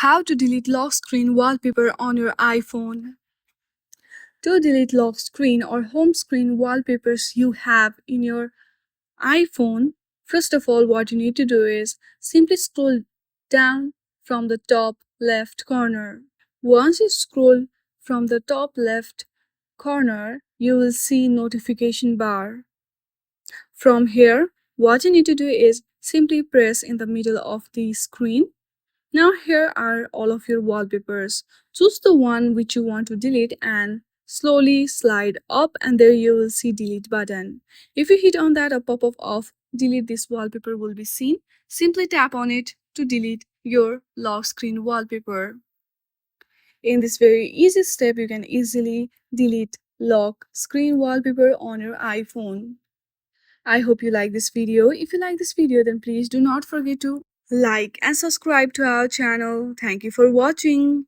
How to delete lock screen wallpaper on your iPhone. To delete lock screen or home screen wallpapers you have in your iPhone, first of all, what you need to do is simply scroll down from the top left corner. Once you scroll from the top left corner, you will see notification bar. From here, what you need to do is simply press in the middle of the screen. Now here are all of your wallpapers. Choose the one which you want to delete and slowly slide up, and there you will see delete button. If you hit on that, a pop-up of delete this wallpaper will be seen. Simply tap on it to delete your lock screen wallpaper. In this very easy step, you can easily delete lock screen wallpaper on your iPhone. I hope you like this video. If you like this video, then please do not forget to like and subscribe to our channel. Thank you for watching.